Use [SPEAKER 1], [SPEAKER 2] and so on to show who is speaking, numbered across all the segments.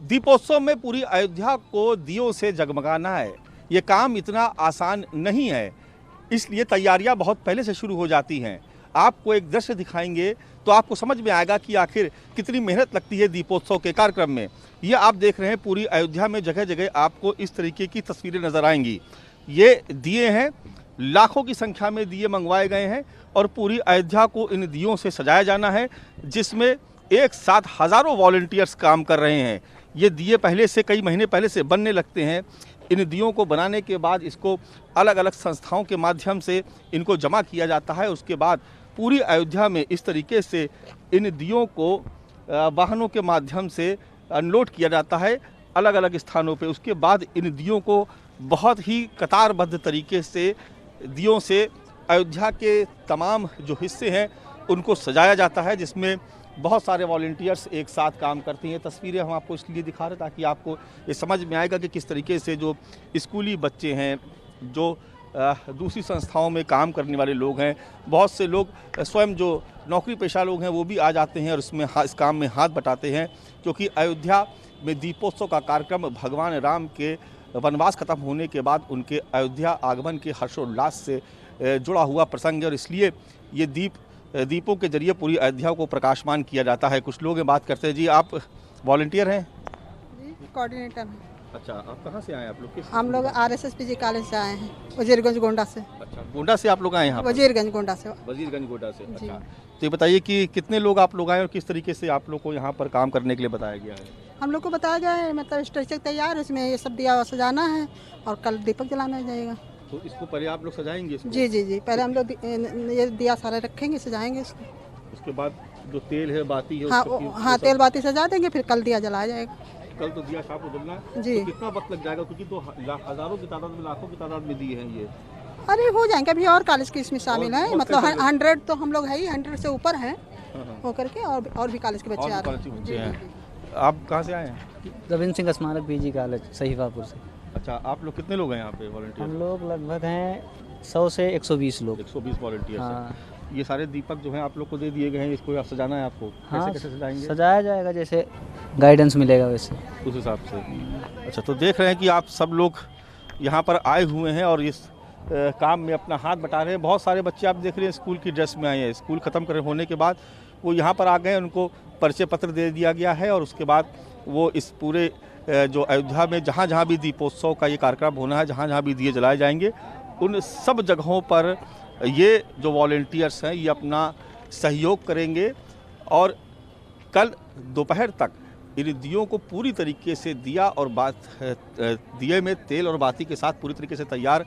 [SPEAKER 1] दीपोत्सव में पूरी अयोध्या को दियों से जगमगाना है। ये काम इतना आसान नहीं है, इसलिए तैयारियां बहुत पहले से शुरू हो जाती हैं। आपको एक दृश्य दिखाएंगे तो आपको समझ में आएगा कि आखिर कितनी मेहनत लगती है दीपोत्सव के कार्यक्रम में। ये आप देख रहे हैं पूरी अयोध्या में जगह जगह आपको इस तरीके की तस्वीरें नज़र आएंगी। ये दिए हैं, लाखों की संख्या में दिए मंगवाए गए हैं और पूरी अयोध्या को इन दियों से सजाया जाना है, जिसमें एक साथ हज़ारों वॉलंटियर्स काम कर रहे हैं। ये दिए पहले से कई महीने पहले से बनने लगते हैं। इन दियों को बनाने के बाद इसको अलग अलग संस्थाओं के माध्यम से इनको जमा किया जाता है। उसके बाद पूरी अयोध्या में इस तरीके से इन दियों को वाहनों के माध्यम से अनलोड किया जाता है अलग अलग स्थानों पे। उसके बाद इन दियों को बहुत ही कतारबद्ध तरीके से दियों से अयोध्या के तमाम जो हिस्से हैं उनको सजाया जाता है, जिसमें बहुत सारे वॉलंटियर्स एक साथ काम करते हैं। तस्वीरें हम आपको इसलिए दिखा रहे ताकि आपको ये समझ में आएगा कि किस तरीके से जो स्कूली बच्चे हैं, जो दूसरी संस्थाओं में काम करने वाले लोग हैं, बहुत से लोग स्वयं जो नौकरी पेशा लोग हैं वो भी आ जाते हैं और इसमें इस काम में हाथ बटाते हैं, क्योंकि अयोध्या में दीपोत्सव का कार्यक्रम भगवान राम के वनवास खत्म होने के बाद उनके अयोध्या आगमन के हर्षोल्लास से जुड़ा हुआ प्रसंग है और इसलिए ये दीपों के जरिए पूरी अयोध्या को प्रकाशमान किया जाता है। कुछ लोग बात करते हैं। जी, आप वॉलंटियर हैं?
[SPEAKER 2] जी, कोऑर्डिनेटर हैं।
[SPEAKER 1] अच्छा, आप कहाँ से आए? आप लोग किस?
[SPEAKER 2] हम लोग RSSPG कॉलेज से आए हैं, वजीरगंज गोंडा से।
[SPEAKER 1] अच्छा, गोंडा से आप लोग आए हैं?
[SPEAKER 2] वजीरगंज गोंडा से।
[SPEAKER 1] वजीरगंज गोंडा से। अच्छा, तो ये बताइए कि कितने लोग आप लोग आए और किस तरीके से आप लोग को यहाँ पर काम करने के लिए बताया गया है?
[SPEAKER 2] हम लोग को बताया गया है, मतलब स्ट्रक्चर तैयार है, उसमें ये सब दिया सजाना है और कल दीपक जलाना जाएगा।
[SPEAKER 1] तो इसको पहले आप लोग सजाएंगे इसको?
[SPEAKER 2] जी जी जी, पहले हम लोग ये दिया सारा रखेंगे, सजाएंगे इसको।
[SPEAKER 1] उसके बाद जो तेल है, बाती है,
[SPEAKER 2] हाँ, तेल बाती सजा देंगे, फिर कल दिया जलाया जाएगा।
[SPEAKER 1] कल तो दिया शाम को जलना
[SPEAKER 2] जी।
[SPEAKER 1] तो कितना वक्त लग जाएगा, क्योंकि तो हज़ारों की तादाद में, लाखों की तादाद में दिए हैं ये?
[SPEAKER 2] अरे हो जाएंगे, अभी और कॉलेज के इसमें शामिल है, मतलब 100 तो हम लोग है ही, 100 से ऊपर हैं हो करके, और भी कॉलेज के बच्चे आ रहे हैं।
[SPEAKER 1] आप कहाँ से आए हैं?
[SPEAKER 3] रविंद्र सिंह स्मारक PG कॉलेज सहीफापुर से।
[SPEAKER 1] अच्छा, आप लोग कितने लोग हैं यहाँ पे वॉलंटियर?
[SPEAKER 3] हम लोग लगभग हैं 100 से 120 लोग।
[SPEAKER 1] 120 वॉलंटियर्स हैं।
[SPEAKER 3] हाँ।
[SPEAKER 1] ये सारे दीपक जो हैं आप लोग को दे दिए गए हैं, इसको आप सजाना है आपको?
[SPEAKER 3] हाँ,
[SPEAKER 1] कैसे सजाएंगे?
[SPEAKER 3] सजाया जाएगा जैसे गाइडेंस मिलेगा वैसे
[SPEAKER 1] उस हिसाब से। अच्छा, तो देख रहे हैं कि आप सब लोग यहाँ पर आए हुए हैं और इस काम में अपना हाथ बटा रहे हैं। बहुत सारे बच्चे आप देख रहे हैं स्कूल की ड्रेस में आए हैं। स्कूल ख़त्म होने के बाद वो यहाँ पर आ गए, उनको परिचय पत्र दे दिया गया है और उसके बाद वो इस पूरे जो अयोध्या में जहाँ जहाँ भी दीपोत्सव का ये कार्यक्रम होना है, जहाँ जहाँ भी दिए जलाए जाएंगे, उन सब जगहों पर ये जो वॉलंटियर्स हैं ये अपना सहयोग करेंगे और कल दोपहर तक इन दियों को पूरी तरीके से दिए में तेल और बाती के साथ पूरी तरीके से तैयार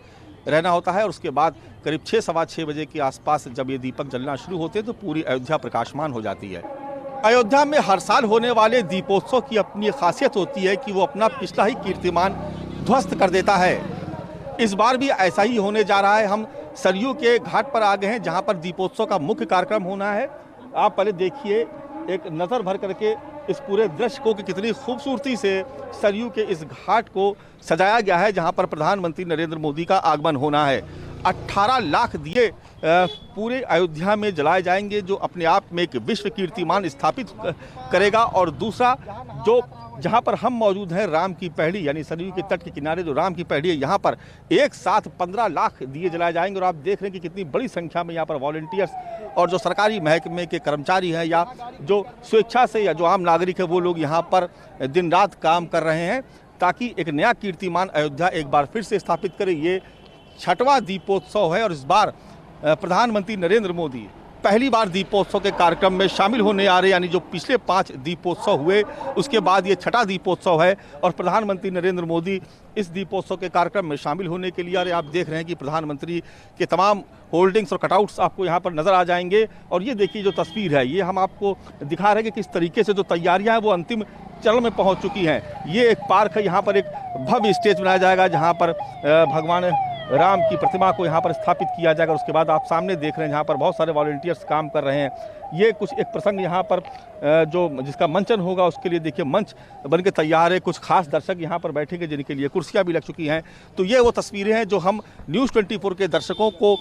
[SPEAKER 1] रहना होता है और उसके बाद करीब 6 सवा 6 बजे के आसपास जब ये दीपक जलना शुरू होते हैं तो पूरी अयोध्या प्रकाशमान हो जाती है। अयोध्या में हर साल होने वाले दीपोत्सव की अपनी खासियत होती है कि वो अपना पिछला ही कीर्तिमान ध्वस्त कर देता है। इस बार भी ऐसा ही होने जा रहा है। हम सरयू के घाट पर आ गए हैं जहां पर दीपोत्सव का मुख्य कार्यक्रम होना है। आप पहले देखिए, एक नज़र भर करके इस पूरे दृश्य को कि कितनी खूबसूरती से सरयू के इस घाट को सजाया गया है जहां पर प्रधानमंत्री नरेंद्र मोदी का आगमन होना है। 18 लाख दिए पूरे अयोध्या में जलाए जाएंगे, जो अपने आप में एक विश्व कीर्तिमान स्थापित करेगा। और दूसरा, जो जहां पर हम मौजूद हैं, राम की पहड़ी यानी सरयू के तट के किनारे जो राम की पहड़ी है, यहाँ पर एक साथ 15 लाख दिए जलाए जाएंगे। और आप देख रहे हैं कि कितनी बड़ी संख्या में यहाँ पर वॉलंटियर्स और जो सरकारी महकमे के कर्मचारी हैं या जो स्वेच्छा से या जो आम नागरिक है वो लोग यहाँ पर दिन रात काम कर रहे हैं ताकि एक नया कीर्तिमान अयोध्या एक बार फिर से स्थापित करे। ये 6वां दीपोत्सव है और इस बार प्रधानमंत्री नरेंद्र मोदी पहली बार दीपोत्सव के कार्यक्रम में शामिल होने आ रहे, यानी जो पिछले 5 दीपोत्सव हुए उसके बाद ये 6वां दीपोत्सव है और प्रधानमंत्री नरेंद्र मोदी इस दीपोत्सव के कार्यक्रम में शामिल होने के लिए आ रहे। आप देख रहे हैं कि प्रधानमंत्री के तमाम होल्डिंग्स और कटआउट्स आपको यहाँ पर नज़र आ जाएंगे। और ये देखिए जो तस्वीर है, ये हम आपको दिखा रहे हैं कि किस तरीके से जो तैयारियाँ हैं वो अंतिम चरण में पहुँच चुकी हैं। ये एक पार्क है, यहाँ पर एक भव्य स्टेज बनाया जाएगा जहाँ पर भगवान राम की प्रतिमा को यहाँ पर स्थापित किया जाएगा। उसके बाद आप सामने देख रहे हैं यहाँ पर बहुत सारे वॉलंटियर्स काम कर रहे हैं। ये कुछ एक प्रसंग यहाँ पर जो जिसका मंचन होगा उसके लिए देखिए मंच बन के तैयार है। कुछ खास दर्शक यहाँ पर बैठेंगे जिनके लिए कुर्सियाँ भी लग चुकी हैं। तो ये वो तस्वीरें हैं जो हम न्यूज़ 24 के दर्शकों को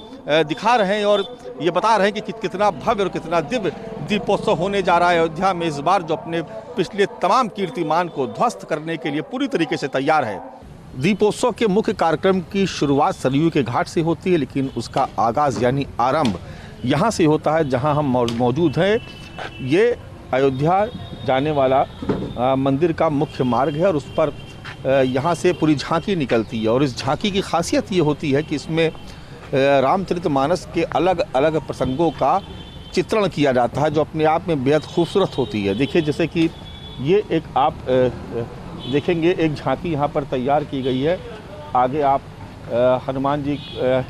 [SPEAKER 1] दिखा रहे हैं और ये बता रहे हैं कि कितना भव्य और कितना दिव्य दीपोत्सव होने जा रहा है अयोध्या में इस बार, जो अपने पिछले तमाम कीर्तिमान को ध्वस्त करने के लिए पूरी तरीके से तैयार है। दीपोत्सव के मुख्य कार्यक्रम की शुरुआत सरयू के घाट से होती है, लेकिन उसका आगाज़ यानी आरंभ यहाँ से होता है जहाँ हम मौजूद हैं। ये अयोध्या जाने वाला मंदिर का मुख्य मार्ग है और उस पर यहाँ से पूरी झांकी निकलती है और इस झांकी की खासियत ये होती है कि इसमें रामचरितमानस के अलग अलग प्रसंगों का चित्रण किया जाता है, जो अपने आप में बेहद खूबसूरत होती है। देखिए जैसे कि ये एक आप देखेंगे एक झांकी यहाँ पर तैयार की गई है। आगे आप हनुमान जी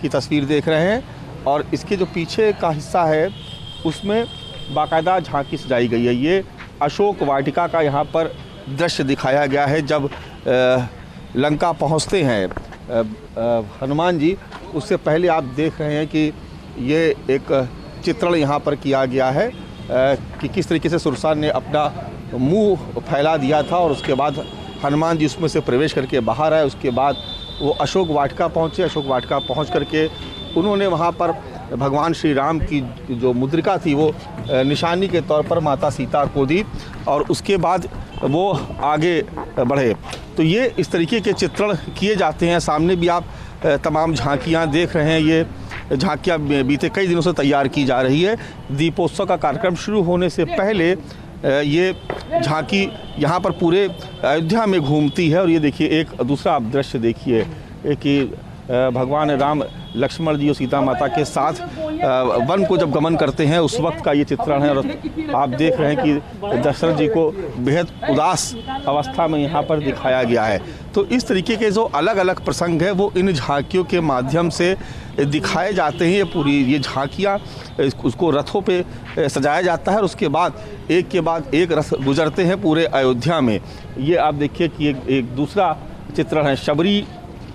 [SPEAKER 1] की तस्वीर देख रहे हैं और इसके जो पीछे का हिस्सा है उसमें बाकायदा झांकी सजाई गई है। ये अशोक वाटिका का यहाँ पर दृश्य दिखाया गया है। जब लंका पहुँचते हैं हनुमान जी, उससे पहले आप देख रहे हैं कि ये एक चित्रण यहाँ पर किया गया है कि किस तरीके से सुरसा ने अपना मुंह फैला दिया था और उसके बाद हनुमान जी उसमें से प्रवेश करके बाहर आए। उसके बाद वो अशोक वाटिका पहुँचे। अशोक वाटिका पहुँच करके उन्होंने वहाँ पर भगवान श्री राम की जो मुद्रिका थी वो निशानी के तौर पर माता सीता को दी और उसके बाद वो आगे बढ़े। तो ये इस तरीके के चित्रण किए जाते हैं। सामने भी आप तमाम झांकियाँ देख रहे हैं। ये झांकियाँ बीते कई दिनों से तैयार की जा रही है। दीपोत्सव का कार्यक्रम शुरू होने से पहले ये झांकी यहाँ पर पूरे अयोध्या में घूमती है और ये देखिए एक दूसरा आप दृश्य देखिए कि भगवान राम लक्ष्मण जी और सीता माता के साथ वन को जब गमन करते हैं उस वक्त का ये चित्रण है और आप देख रहे हैं कि दशरथ जी को बेहद उदास अवस्था में यहाँ पर दिखाया गया है। तो इस तरीके के जो अलग अलग प्रसंग है वो इन झांकियों के माध्यम से दिखाए जाते हैं। ये पूरी ये झांकियाँ उसको रथों पे सजाया जाता है और उसके बाद एक के बाद एक रथ गुजरते हैं पूरे अयोध्या में। ये आप देखिए कि एक दूसरा चित्रण है। शबरी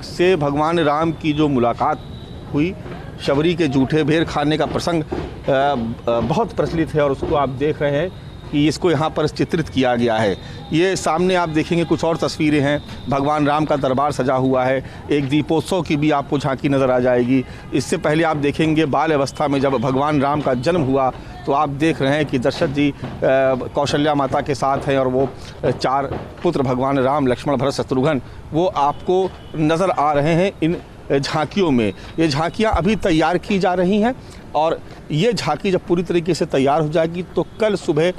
[SPEAKER 1] से भगवान राम की जो मुलाकात हुई, शबरी के जूठे भेड़ खाने का प्रसंग बहुत प्रचलित है और उसको आप देख रहे हैं कि इसको यहाँ पर चित्रित किया गया है। ये सामने आप देखेंगे कुछ और तस्वीरें हैं। भगवान राम का दरबार सजा हुआ है। एक दीपोत्सव की भी आपको झांकी नज़र आ जाएगी। इससे पहले आप देखेंगे बाल अवस्था में जब भगवान राम का जन्म हुआ तो आप देख रहे हैं कि दशरथ जी कौशल्या माता के साथ हैं और वो 4 पुत्र भगवान राम लक्ष्मण भरत शत्रुघ्न वो आपको नज़र आ रहे हैं इन झांकियों में। ये झांकियाँ अभी तैयार की जा रही हैं और ये झांकी जब पूरी तरीके से तैयार हो जाएगी तो कल सुबह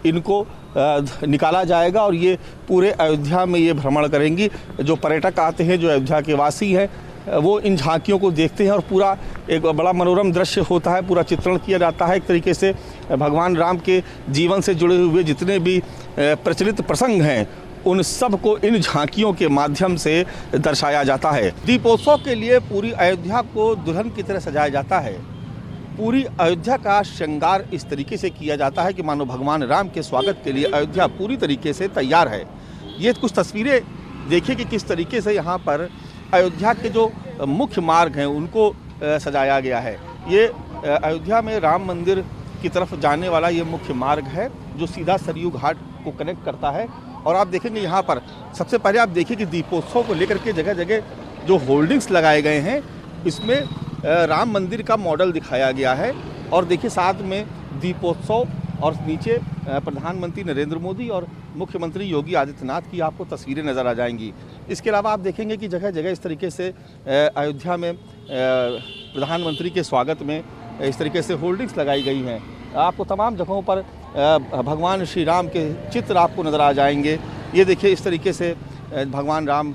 [SPEAKER 1] इनको निकाला जाएगा और ये पूरे अयोध्या में ये भ्रमण करेंगी। जो पर्यटक आते हैं, जो अयोध्या के वासी हैं, वो इन झांकियों को देखते हैं और पूरा एक बड़ा मनोरम दृश्य होता है। पूरा चित्रण किया जाता है एक तरीके से। भगवान राम के जीवन से जुड़े हुए जितने भी प्रचलित प्रसंग हैं उन सब को इन झांकियों के माध्यम से दर्शाया जाता है। दीपोत्सव के लिए पूरी अयोध्या को दुल्हन की तरह सजाया जाता है। पूरी अयोध्या का श्रृंगार इस तरीके से किया जाता है कि मानो भगवान राम के स्वागत के लिए अयोध्या पूरी तरीके से तैयार है। ये कुछ तस्वीरें देखिए कि किस तरीके से यहाँ पर अयोध्या के जो मुख्य मार्ग हैं उनको सजाया गया है। ये अयोध्या में राम मंदिर की तरफ जाने वाला ये मुख्य मार्ग है जो सीधा सरयू घाट को कनेक्ट करता है। और आप देखेंगे यहाँ पर सबसे पहले आप देखिए कि दीपोत्सव को लेकर के जगह जगह जो होल्डिंग्स लगाए गए हैं इसमें राम मंदिर का मॉडल दिखाया गया है और देखिए साथ में दीपोत्सव और नीचे प्रधानमंत्री नरेंद्र मोदी और मुख्यमंत्री योगी आदित्यनाथ की आपको तस्वीरें नज़र आ जाएंगी। इसके अलावा आप देखेंगे कि जगह जगह इस तरीके से अयोध्या में प्रधानमंत्री के स्वागत में इस तरीके से होल्डिंग्स लगाई गई हैं। आपको तमाम जगहों पर भगवान श्री राम के चित्र आपको नज़र आ जाएंगे। ये देखिए इस तरीके से भगवान राम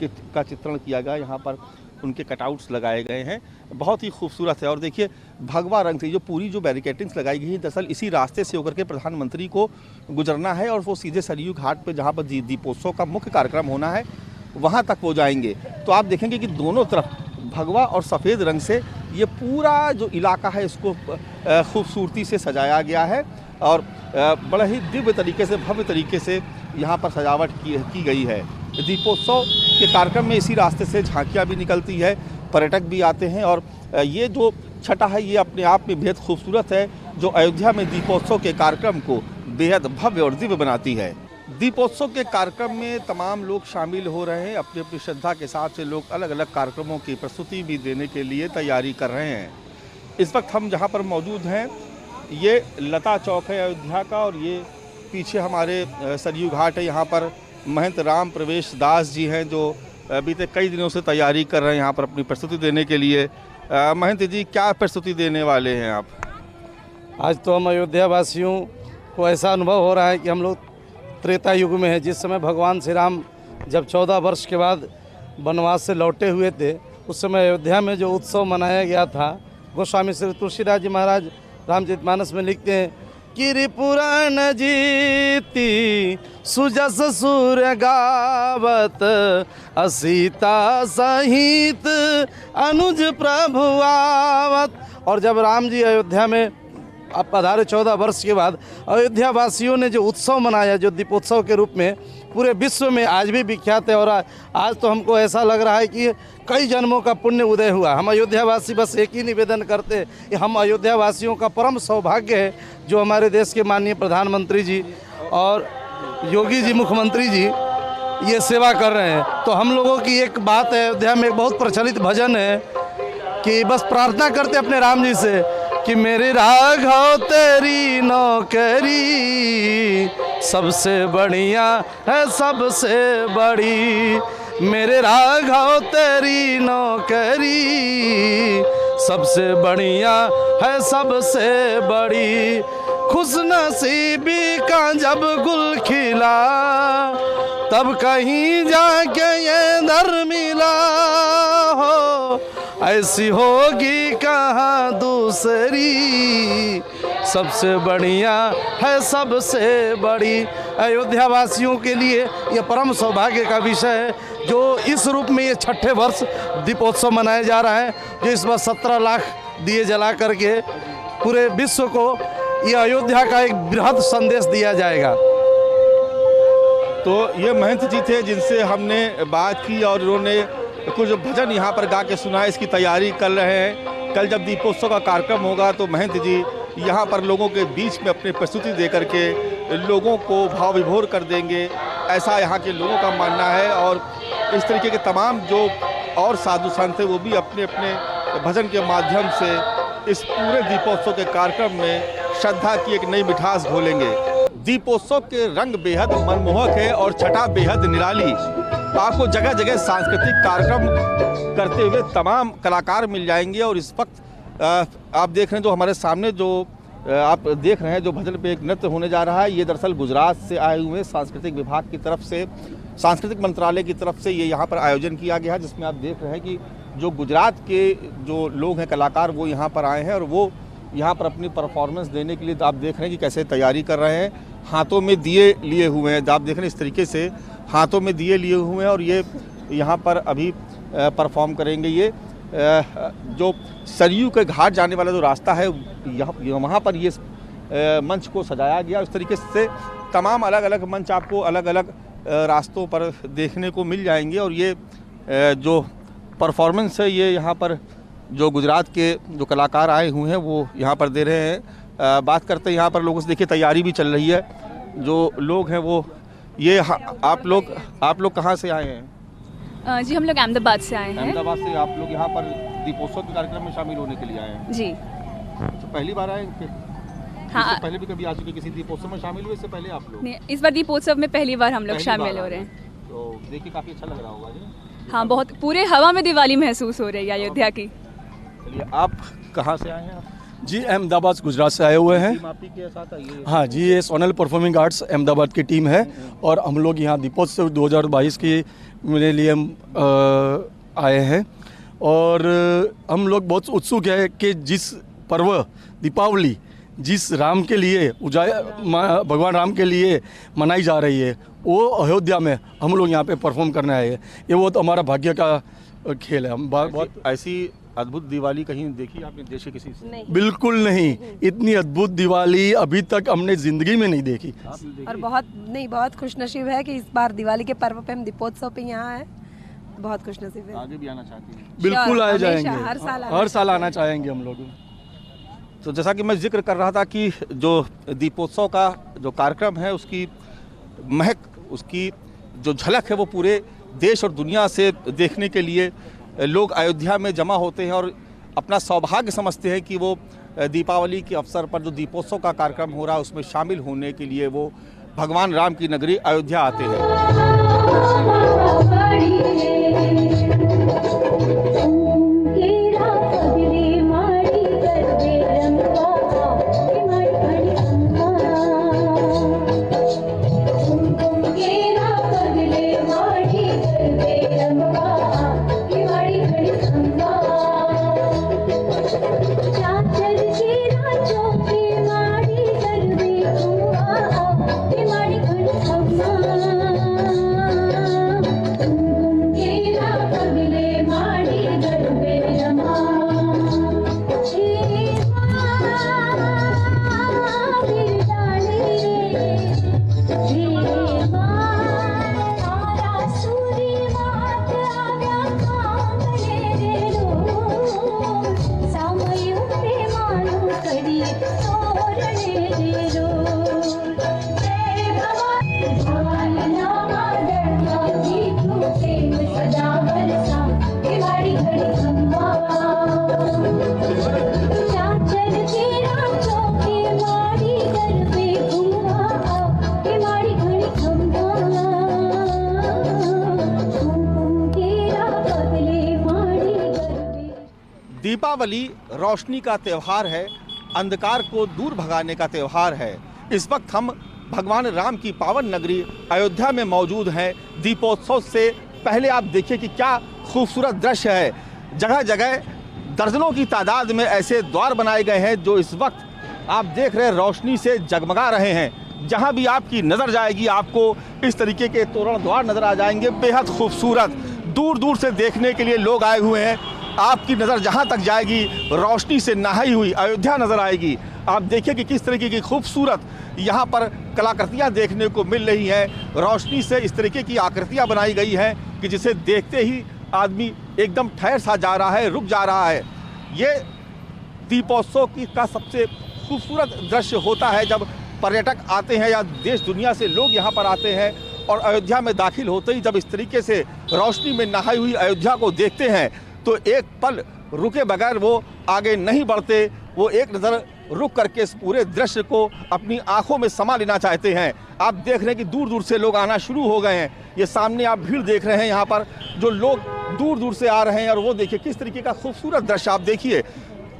[SPEAKER 1] का चित्रण किया गया, यहाँ पर उनके कटआउट्स लगाए गए हैं, बहुत ही खूबसूरत है। और देखिए भगवा रंग से जो पूरी जो बैरिकेटिंग्स लगाई गई है, दरअसल इसी रास्ते से होकर के प्रधानमंत्री को गुजरना है और वो सीधे सरयू घाट पे जहाँ पर दीपोत्सव का मुख्य कार्यक्रम होना है वहाँ तक वो जाएंगे। तो आप देखेंगे कि दोनों तरफ भगवा और सफ़ेद रंग से ये पूरा जो इलाका है इसको खूबसूरती से सजाया गया है और बड़े ही दिव्य तरीके से, भव्य तरीके से यहाँ पर सजावट की गई है। दीपोत्सव के कार्यक्रम में इसी रास्ते से झांकियाँ भी निकलती है। पर्यटक भी आते हैं। और ये जो छटा है ये अपने आप में बेहद खूबसूरत है, जो अयोध्या में दीपोत्सव के कार्यक्रम को बेहद भव्य और दिव्य बनाती है। दीपोत्सव के कार्यक्रम में तमाम लोग शामिल हो रहे हैं। अपनी अपनी श्रद्धा के हिसाब से लोग अलग अलग कार्यक्रमों की प्रस्तुति भी देने के लिए तैयारी कर रहे हैं। इस वक्त हम जहां पर मौजूद हैं ये लता चौक है अयोध्या का, और ये पीछे हमारे सरयू घाट है। यहाँ पर महंत राम प्रवेश दास जी हैं जो बीते कई दिनों से तैयारी कर रहे हैं यहाँ पर अपनी प्रस्तुति देने के लिए। महंत जी, क्या प्रस्तुति देने वाले हैं आप?
[SPEAKER 4] आज तो हम अयोध्या वासियों को ऐसा अनुभव हो रहा है कि हम लोग त्रेता युग में है। जिस समय भगवान श्री राम जब 14 वर्ष के बाद वनवास से लौटे हुए थे, उस समय अयोध्या में जो उत्सव मनाया गया था, गोस्वामी श्री तुलसीदास जी महाराज रामचरितमानस में लिखते हैं कि रिपुराण जीती सुजस सूर गावत असीता सहित अनुज प्रभु आवत। और जब राम जी अयोध्या में अब पधारे 14 वर्ष के बाद, अयोध्या वासियों ने जो उत्सव मनाया, जो दीपोत्सव के रूप में पूरे विश्व में आज भी विख्यात है। और आज तो हमको ऐसा लग रहा है कि कई जन्मों का पुण्य उदय हुआ। हम अयोध्या वासी बस एक ही निवेदन करते हैं कि हम अयोध्या वासियों का परम सौभाग्य है जो हमारे देश के माननीय प्रधानमंत्री जी और योगी जी मुख्यमंत्री जी ये सेवा कर रहे हैं। तो हम लोगों की एक बात है, अयोध्या में एक बहुत प्रचलित भजन है कि बस प्रार्थना करते अपने राम जी से कि मेरे राघव तेरी नौकरी सबसे बढ़िया है सबसे बड़ी, मेरे राघव तेरी नौकरी सबसे बढ़िया है सबसे बड़ी। खुश नसीबी का जब गुल खिला तब कहीं जाके ये दर मिला हो, ऐसी होगी कहाँ दूसरी सबसे बढ़िया है सबसे बड़ी। अयोध्या वासियों के लिए यह परम सौभाग्य का विषय है जो इस रूप में ये 6ठे वर्ष दीपोत्सव मनाया जा रहा है, जो इस बार 17 लाख दिए जला करके पूरे विश्व को ये अयोध्या का एक बृहद संदेश दिया जाएगा।
[SPEAKER 1] तो ये महंत जी थे जिनसे हमने बात की और उन्होंने कुछ भजन यहाँ पर गा के सुनाए, इसकी तैयारी कर रहे हैं। कल जब दीपोत्सव का कार्यक्रम होगा तो महंत जी यहाँ पर लोगों के बीच में अपनी प्रस्तुति दे करके लोगों को भाव विभोर कर देंगे, ऐसा यहाँ के लोगों का मानना है। और इस तरीके के तमाम जो और साधु संत हैं वो भी अपने अपने भजन के माध्यम से इस पूरे दीपोत्सव के कार्यक्रम में श्रद्धा की एक नई मिठास घोलेंगे। दीपोत्सव के रंग बेहद मनमोहक है और छटा बेहद निराली। आपको जगह जगह सांस्कृतिक कार्यक्रम करते हुए तमाम कलाकार मिल जाएंगे। और इस वक्त आप देख रहे हैं जो हमारे सामने जो आप देख रहे हैं जो भजन पे एक नृत्य होने जा रहा है, ये दरअसल गुजरात से आए हुए सांस्कृतिक विभाग की तरफ से, सांस्कृतिक मंत्रालय की तरफ से ये यहाँ पर आयोजन किया गया है, जिसमें आप देख रहे हैं कि जो गुजरात के जो लोग हैं कलाकार वो यहाँ पर आए हैं और वो यहाँ पर अपनी परफॉर्मेंस देने के लिए आप देख रहे हैं कि कैसे तैयारी कर रहे हैं। हाथों में दिए लिए हुए हैं, आप देख रहे हैं इस तरीके से हाथों में दिए लिए हुए हैं और ये यहाँ पर अभी परफॉर्म करेंगे। ये जो सरयू के घाट जाने वाला जो रास्ता है वहाँ पर ये मंच को सजाया गया। इस तरीके से तमाम अलग अलग मंच आपको अलग अलग रास्तों पर देखने को मिल जाएंगे। और ये जो परफॉर्मेंस है ये यहाँ पर जो गुजरात के जो कलाकार आए हुए हैं वो यहाँ पर दे रहे हैं। बात करते हैं यहाँ पर लोगों से, देखिए तैयारी भी चल रही है। जो लोग हैं वो ये आप लोग कहाँ से आए हैं?
[SPEAKER 5] जी हम लोग अहमदाबाद से आए हैं।
[SPEAKER 1] अहमदाबाद से आप लोग यहाँ पर दीपोत्सव के कार्यक्रम में शामिल होने के लिए आए हैं?
[SPEAKER 5] जी।
[SPEAKER 1] तो पहली बार आए हैं?
[SPEAKER 5] हाँ,
[SPEAKER 1] इससे पहले भी कभी आ चुके किसी दीपोत्सव में शामिल हुए इससे पहले आप लोग?
[SPEAKER 5] नहीं, इस बार दीपोत्सव में पहली बार हम लोग शामिल हो रहे हैं।
[SPEAKER 1] तो देखिए काफ़ी अच्छा लग रहा होगा जी।
[SPEAKER 5] हाँ, बहुत पूरे हवा में दिवाली महसूस हो रही है अयोध्या की।
[SPEAKER 1] चलिए, आप कहाँ से आए हैं? आप
[SPEAKER 6] जी अहमदाबाद गुजरात से आए हुए हैं।
[SPEAKER 1] टीम आपकी के साथ आई है?
[SPEAKER 6] हाँ जी, ये सोनल परफॉर्मिंग आर्ट्स अहमदाबाद की टीम है और हम लोग यहाँ दीपोत्सव 2022 के लिए हम आए हैं। और हम लोग बहुत उत्सुक है कि जिस पर्व दीपावली जिस राम के लिए भगवान राम के लिए मनाई जा रही है वो अयोध्या में हम लोग यहाँ पे परफॉर्म करने आए हैं। ये बहुत हमारा भाग्य का खेल है। हम बहुत
[SPEAKER 1] ऐसी अद्भुत दिवाली कहीं देखी आपने देश के किसी से?
[SPEAKER 7] नहीं।
[SPEAKER 6] बिल्कुल नहीं, इतनी अद्भुत दिवाली अभी तक हमने ज़िंदगी में नहीं देखी।
[SPEAKER 7] और बहुत खुशनसीब है कि इस बार दिवाली के पर्व पे हम दीपोत्सव पे यहाँ आए बहुत खुश नसीब है।
[SPEAKER 1] आगे भी आना चाहती हैं?
[SPEAKER 6] बिल्कुल आए
[SPEAKER 7] हमेशा,
[SPEAKER 6] जाएंगे,
[SPEAKER 7] हर साल आना
[SPEAKER 6] आना चाहेंगे हम लोग।
[SPEAKER 1] तो जैसा कि मैं जिक्र कर रहा था कि जो दीपोत्सव का जो कार्यक्रम है उसकी महक, उसकी जो झलक है वो पूरे देश और दुनिया से देखने के लिए लोग अयोध्या में जमा होते हैं और अपना सौभाग्य समझते हैं कि वो दीपावली के अवसर पर जो दीपोत्सव का कार्यक्रम हो रहा है उसमें शामिल होने के लिए वो भगवान राम की नगरी अयोध्या आते हैं। दीपावली रोशनी का त्यौहार है, अंधकार को दूर भगाने का त्यौहार है। इस वक्त हम भगवान राम की पावन नगरी अयोध्या में मौजूद हैं। दीपोत्सव से पहले आप देखिए कि क्या खूबसूरत दृश्य है। जगह जगह दर्जनों की तादाद में ऐसे द्वार बनाए गए हैं जो इस वक्त आप देख रहे हैं रोशनी से जगमगा रहे हैं। जहां भी आपकी नज़र जाएगी आपको इस तरीके के तोरण द्वार नज़र आ जाएंगे, बेहद खूबसूरत। दूर दूर से देखने के लिए लोग आए हुए हैं। आपकी नज़र जहां तक जाएगी रोशनी से नहाई हुई अयोध्या नज़र आएगी। आप देखिए कि किस तरीके की खूबसूरत यहाँ पर कलाकृतियाँ देखने को मिल रही हैं। रोशनी से इस तरीके की आकृतियाँ बनाई गई हैं कि जिसे देखते ही आदमी एकदम ठहर सा जा रहा है, रुक जा रहा है। ये दीपोत्सव का सबसे खूबसूरत दृश्य होता है जब पर्यटक आते हैं या देश दुनिया से लोग यहाँ पर आते हैं और अयोध्या में दाखिल होते ही जब इस तरीके से रोशनी में नहाई हुई अयोध्या को देखते हैं तो एक पल रुके बगैर वो आगे नहीं बढ़ते। वो एक नज़र रुक करके इस पूरे दृश्य को अपनी आंखों में समा लेना चाहते हैं। आप देख रहे हैं कि दूर दूर से लोग आना शुरू हो गए हैं। ये सामने आप भीड़ देख रहे हैं, यहाँ पर जो लोग दूर दूर से आ रहे हैं और वो देखिए किस तरीके का खूबसूरत दृश्य। आप देखिए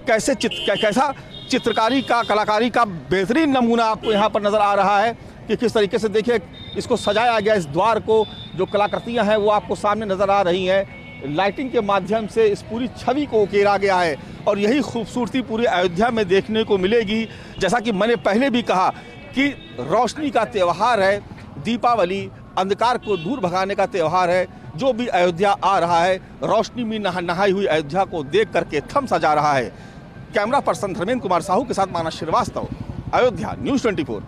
[SPEAKER 1] कैसा चित्रकारी का, कलाकारी का बेहतरीन नमूना आपको यहाँ पर नज़र आ रहा है कि किस तरीके से देखिए इसको सजाया गया। इस द्वार को जो कलाकृतियाँ हैं वो आपको सामने नज़र आ रही हैं। लाइटिंग के माध्यम से इस पूरी छवि को उकेरा गया है और यही खूबसूरती पूरे अयोध्या में देखने को मिलेगी। जैसा कि मैंने पहले भी कहा कि रोशनी का त्यौहार है दीपावली, अंधकार को दूर भगाने का त्यौहार है। जो भी अयोध्या आ रहा है रोशनी में नहाई हुई अयोध्या को देख करके थम सा जा रहा है। कैमरा पर्सन धर्मेंद्र कुमार साहू के साथ मानस श्रीवास्तव, अयोध्या, न्यूज़ 24।